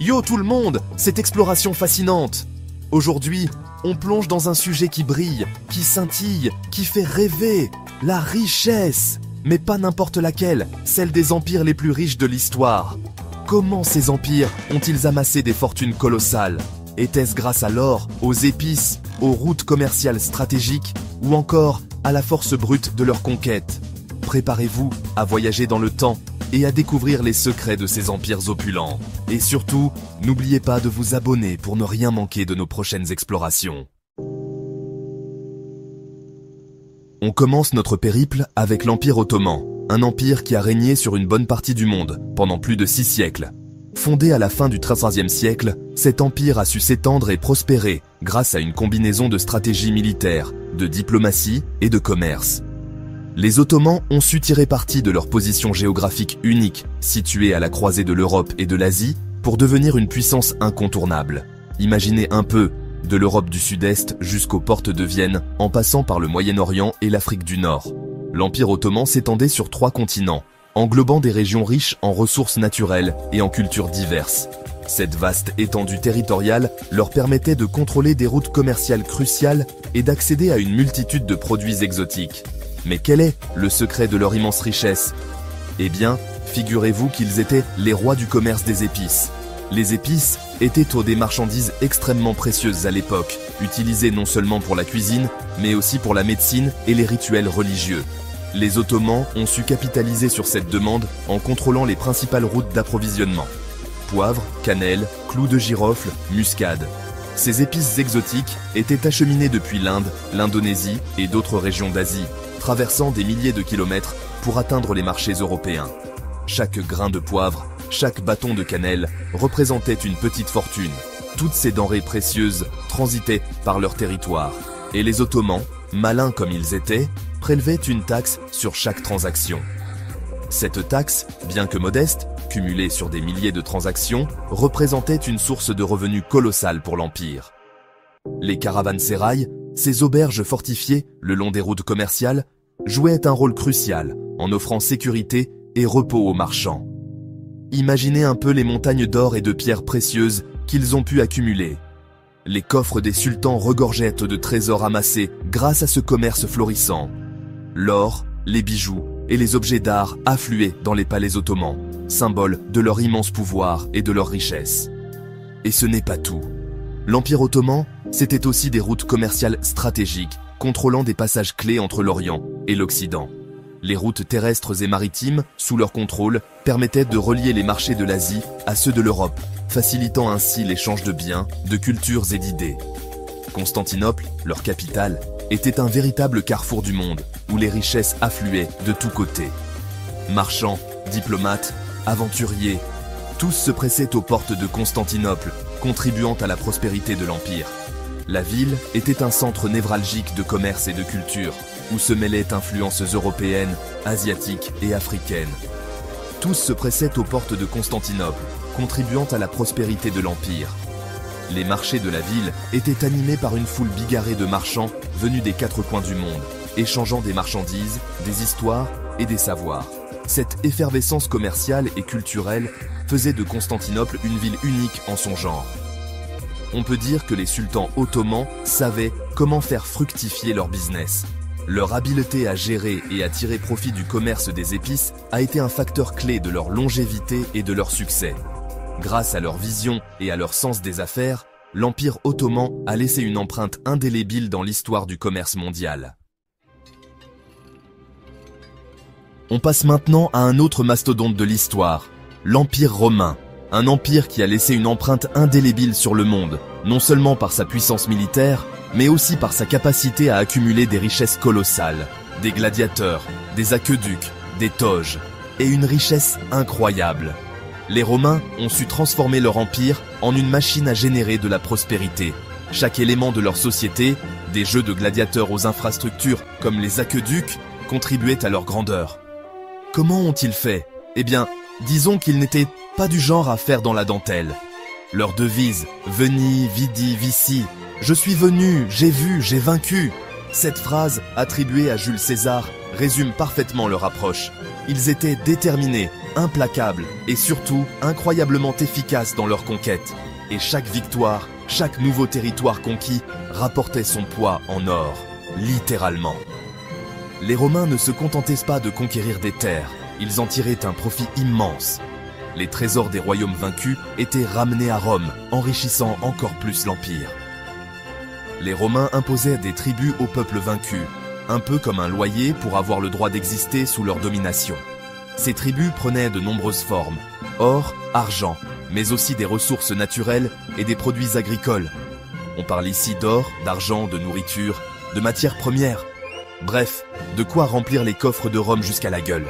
Yo tout le monde, cette exploration fascinante! Aujourd'hui, on plonge dans un sujet qui brille, qui scintille, qui fait rêver, la richesse! Mais pas n'importe laquelle, celle des empires les plus riches de l'histoire. Comment ces empires ont-ils amassé des fortunes colossales? Était-ce grâce à l'or, aux épices, aux routes commerciales stratégiques ou encore à la force brute de leur conquête? Préparez-vous à voyager dans le temps et à découvrir les secrets de ces empires opulents. Et surtout, n'oubliez pas de vous abonner pour ne rien manquer de nos prochaines explorations. On commence notre périple avec l'Empire ottoman, un empire qui a régné sur une bonne partie du monde pendant plus de 6 siècles. Fondé à la fin du XIIIe siècle, cet empire a su s'étendre et prospérer grâce à une combinaison de stratégies militaires, de diplomatie et de commerce. Les Ottomans ont su tirer parti de leur position géographique unique, située à la croisée de l'Europe et de l'Asie, pour devenir une puissance incontournable. Imaginez un peu, de l'Europe du Sud-Est jusqu'aux portes de Vienne, en passant par le Moyen-Orient et l'Afrique du Nord. L'Empire ottoman s'étendait sur 3 continents, englobant des régions riches en ressources naturelles et en cultures diverses. Cette vaste étendue territoriale leur permettait de contrôler des routes commerciales cruciales et d'accéder à une multitude de produits exotiques. Mais quel est le secret de leur immense richesse? Eh bien, figurez-vous qu'ils étaient les rois du commerce des épices. Les épices étaient des marchandises extrêmement précieuses à l'époque, utilisées non seulement pour la cuisine, mais aussi pour la médecine et les rituels religieux. Les Ottomans ont su capitaliser sur cette demande en contrôlant les principales routes d'approvisionnement. Poivre, cannelle, clous de girofle, muscade. Ces épices exotiques étaient acheminées depuis l'Inde, l'Indonésie et d'autres régions d'Asie, traversant des milliers de kilomètres pour atteindre les marchés européens. Chaque grain de poivre, chaque bâton de cannelle représentait une petite fortune. Toutes ces denrées précieuses transitaient par leur territoire. Et les Ottomans, malins comme ils étaient, prélevaient une taxe sur chaque transaction. Cette taxe, bien que modeste, cumulée sur des milliers de transactions, représentait une source de revenus colossale pour l'Empire. Les caravansérails, ces auberges fortifiées le long des routes commerciales, jouaient un rôle crucial en offrant sécurité et repos aux marchands. Imaginez un peu les montagnes d'or et de pierres précieuses qu'ils ont pu accumuler. Les coffres des sultans regorgeaient de trésors amassés grâce à ce commerce florissant. L'or, les bijoux et les objets d'art affluaient dans les palais ottomans, symbole de leur immense pouvoir et de leur richesse. Et ce n'est pas tout. L'Empire ottoman, c'était aussi des routes commerciales stratégiques, contrôlant des passages clés entre l'Orient et l'Occident. Les routes terrestres et maritimes, sous leur contrôle, permettaient de relier les marchés de l'Asie à ceux de l'Europe, facilitant ainsi l'échange de biens, de cultures et d'idées. Constantinople, leur capitale, était un véritable carrefour du monde, où les richesses affluaient de tous côtés. Marchands, diplomates, aventuriers, tous se pressaient aux portes de Constantinople, contribuant à la prospérité de l'Empire. La ville était un centre névralgique de commerce et de culture, où se mêlaient influences européennes, asiatiques et africaines. Tous se pressaient aux portes de Constantinople, contribuant à la prospérité de l'Empire. Les marchés de la ville étaient animés par une foule bigarrée de marchands venus des 4 coins du monde, échangeant des marchandises, des histoires et des savoirs. Cette effervescence commerciale et culturelle faisait de Constantinople une ville unique en son genre. On peut dire que les sultans ottomans savaient comment faire fructifier leur business. Leur habileté à gérer et à tirer profit du commerce des épices a été un facteur clé de leur longévité et de leur succès. Grâce à leur vision et à leur sens des affaires, l'Empire ottoman a laissé une empreinte indélébile dans l'histoire du commerce mondial. On passe maintenant à un autre mastodonte de l'histoire, l'Empire romain. Un empire qui a laissé une empreinte indélébile sur le monde, non seulement par sa puissance militaire, mais aussi par sa capacité à accumuler des richesses colossales, des gladiateurs, des aqueducs, des toges, et une richesse incroyable. Les Romains ont su transformer leur empire en une machine à générer de la prospérité. Chaque élément de leur société, des jeux de gladiateurs aux infrastructures comme les aqueducs, contribuait à leur grandeur. Comment ont-ils fait? Eh bien, disons qu'ils n'étaient pas du genre à faire dans la dentelle. Leur devise « Veni, vidi, vici » « Je suis venu, j'ai vu, j'ai vaincu » Cette phrase, attribuée à Jules César, résume parfaitement leur approche. Ils étaient déterminés implacables et surtout incroyablement efficaces dans leur conquête. Et chaque victoire, chaque nouveau territoire conquis rapportait son poids en or, littéralement. Les Romains ne se contentaient pas de conquérir des terres, ils en tiraient un profit immense. Les trésors des royaumes vaincus étaient ramenés à Rome, enrichissant encore plus l'Empire. Les Romains imposaient des tribus aux peuples vaincus, un peu comme un loyer pour avoir le droit d'exister sous leur domination. Ces tribus prenaient de nombreuses formes, or, argent, mais aussi des ressources naturelles et des produits agricoles. On parle ici d'or, d'argent, de nourriture, de matières premières. Bref, de quoi remplir les coffres de Rome jusqu'à la gueule.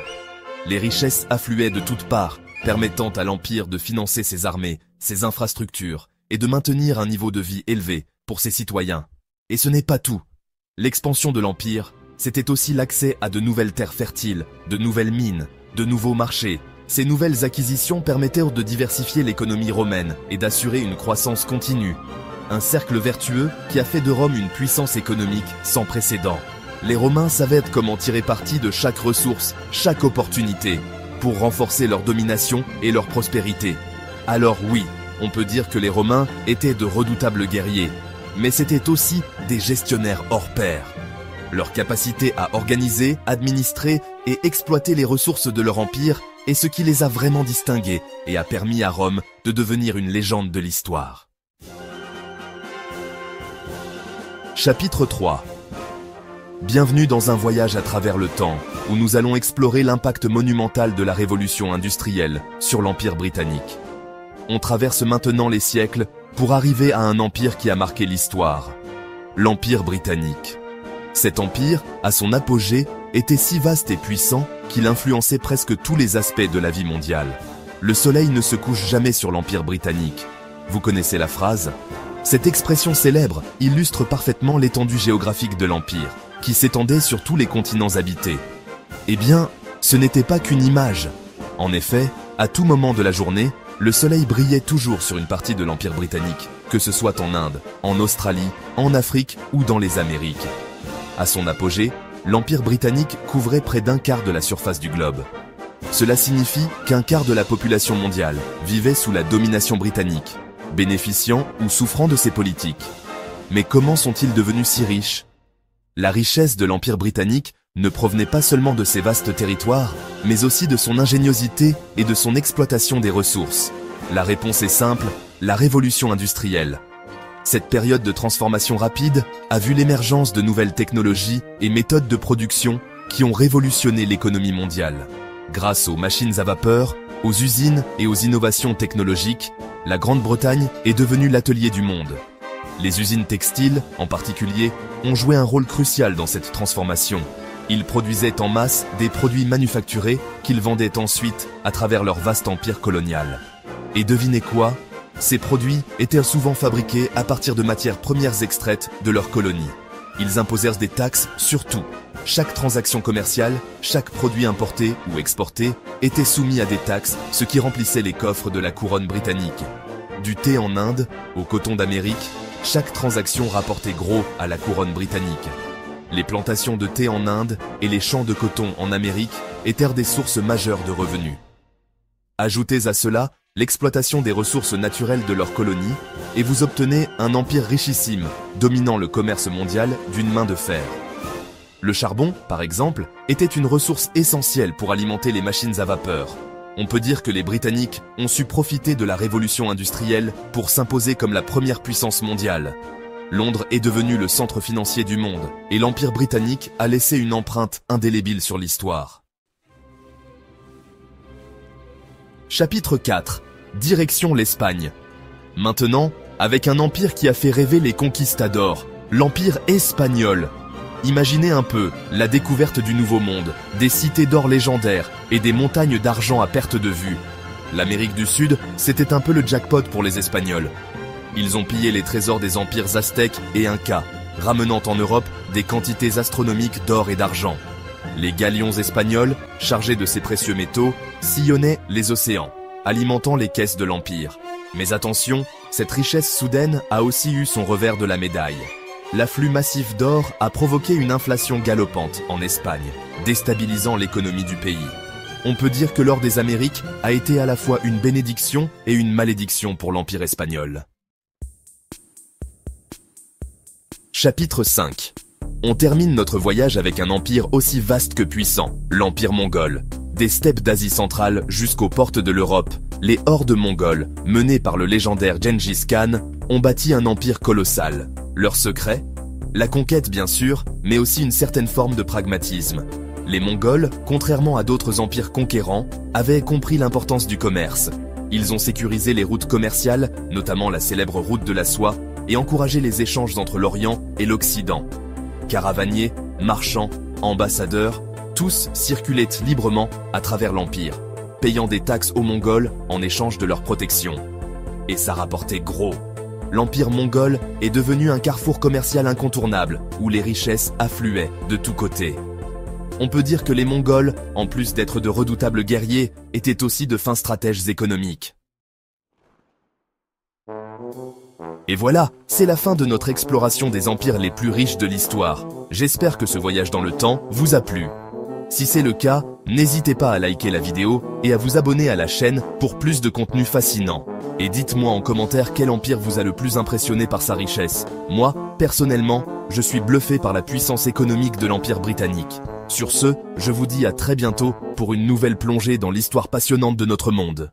Les richesses affluaient de toutes parts, permettant à l'Empire de financer ses armées, ses infrastructures et de maintenir un niveau de vie élevé pour ses citoyens. Et ce n'est pas tout. L'expansion de l'Empire, c'était aussi l'accès à de nouvelles terres fertiles, de nouvelles mines, de nouveaux marchés. Ces nouvelles acquisitions permettèrent de diversifier l'économie romaine et d'assurer une croissance continue. Un cercle vertueux qui a fait de Rome une puissance économique sans précédent. Les Romains savaient comment tirer parti de chaque ressource, chaque opportunité, pour renforcer leur domination et leur prospérité. Alors oui, on peut dire que les Romains étaient de redoutables guerriers, mais c'étaient aussi des gestionnaires hors pair. Leur capacité à organiser, administrer et exploiter les ressources de leur empire est ce qui les a vraiment distingués et a permis à Rome de devenir une légende de l'histoire. Chapitre 3. Bienvenue dans un voyage à travers le temps, où nous allons explorer l'impact monumental de la révolution industrielle sur l'Empire britannique. On traverse maintenant les siècles pour arriver à un empire qui a marqué l'histoire, l'Empire britannique. Cet empire, à son apogée, était si vaste et puissant qu'il influençait presque tous les aspects de la vie mondiale. Le soleil ne se couche jamais sur l'Empire britannique. Vous connaissez la phrase ? Cette expression célèbre illustre parfaitement l'étendue géographique de l'Empire, qui s'étendait sur tous les continents habités. Eh bien, ce n'était pas qu'une image. En effet, à tout moment de la journée, le soleil brillait toujours sur une partie de l'Empire britannique, que ce soit en Inde, en Australie, en Afrique ou dans les Amériques. À son apogée, l'Empire britannique couvrait près d'un quart de la surface du globe. Cela signifie qu'un quart de la population mondiale vivait sous la domination britannique, bénéficiant ou souffrant de ses politiques. Mais comment sont-ils devenus si riches ? La richesse de l'Empire britannique ne provenait pas seulement de ses vastes territoires, mais aussi de son ingéniosité et de son exploitation des ressources. La réponse est simple, la révolution industrielle. Cette période de transformation rapide a vu l'émergence de nouvelles technologies et méthodes de production qui ont révolutionné l'économie mondiale. Grâce aux machines à vapeur, aux usines et aux innovations technologiques, la Grande-Bretagne est devenue l'atelier du monde. Les usines textiles, en particulier, ont joué un rôle crucial dans cette transformation. Ils produisaient en masse des produits manufacturés qu'ils vendaient ensuite à travers leur vaste empire colonial. Et devinez quoi ? Ces produits étaient souvent fabriqués à partir de matières premières extraites de leurs colonies. Ils imposèrent des taxes sur tout. Chaque transaction commerciale, chaque produit importé ou exporté était soumis à des taxes, ce qui remplissait les coffres de la couronne britannique. Du thé en Inde au coton d'Amérique, chaque transaction rapportait gros à la couronne britannique. Les plantations de thé en Inde et les champs de coton en Amérique étaient des sources majeures de revenus. Ajoutez à cela l'exploitation des ressources naturelles de leurs colonies et vous obtenez un empire richissime, dominant le commerce mondial d'une main de fer. Le charbon, par exemple, était une ressource essentielle pour alimenter les machines à vapeur. On peut dire que les Britanniques ont su profiter de la révolution industrielle pour s'imposer comme la première puissance mondiale. Londres est devenu le centre financier du monde et l'Empire britannique a laissé une empreinte indélébile sur l'histoire. Chapitre 4. Direction l'Espagne. Maintenant, avec un empire qui a fait rêver les conquistadors, l'Empire espagnol. Imaginez un peu la découverte du Nouveau Monde, des cités d'or légendaires et des montagnes d'argent à perte de vue. L'Amérique du Sud, c'était un peu le jackpot pour les Espagnols. Ils ont pillé les trésors des empires aztèques et incas, ramenant en Europe des quantités astronomiques d'or et d'argent. Les galions espagnols, chargés de ces précieux métaux, sillonnaient les océans, alimentant les caisses de l'Empire. Mais attention, cette richesse soudaine a aussi eu son revers de la médaille. L'afflux massif d'or a provoqué une inflation galopante en Espagne, déstabilisant l'économie du pays. On peut dire que l'or des Amériques a été à la fois une bénédiction et une malédiction pour l'Empire espagnol. Chapitre 5. On termine notre voyage avec un empire aussi vaste que puissant, l'Empire mongol. Des steppes d'Asie centrale jusqu'aux portes de l'Europe, les hordes mongoles, menées par le légendaire Gengis Khan, ont bâti un empire colossal. Leur secret? La conquête bien sûr, mais aussi une certaine forme de pragmatisme. Les Mongols, contrairement à d'autres empires conquérants, avaient compris l'importance du commerce. Ils ont sécurisé les routes commerciales, notamment la célèbre route de la soie, et encouragé les échanges entre l'Orient et l'Occident. Caravaniers, marchands, ambassadeurs, tous circulaient librement à travers l'empire, payant des taxes aux Mongols en échange de leur protection. Et ça rapportait gros. L'empire mongol est devenu un carrefour commercial incontournable, où les richesses affluaient de tous côtés. On peut dire que les Mongols, en plus d'être de redoutables guerriers, étaient aussi de fins stratèges économiques. Et voilà, c'est la fin de notre exploration des empires les plus riches de l'histoire. J'espère que ce voyage dans le temps vous a plu. Si c'est le cas, n'hésitez pas à liker la vidéo et à vous abonner à la chaîne pour plus de contenu fascinant. Et dites-moi en commentaire quel empire vous a le plus impressionné par sa richesse. Moi, personnellement, je suis bluffé par la puissance économique de l'Empire britannique. Sur ce, je vous dis à très bientôt pour une nouvelle plongée dans l'histoire passionnante de notre monde.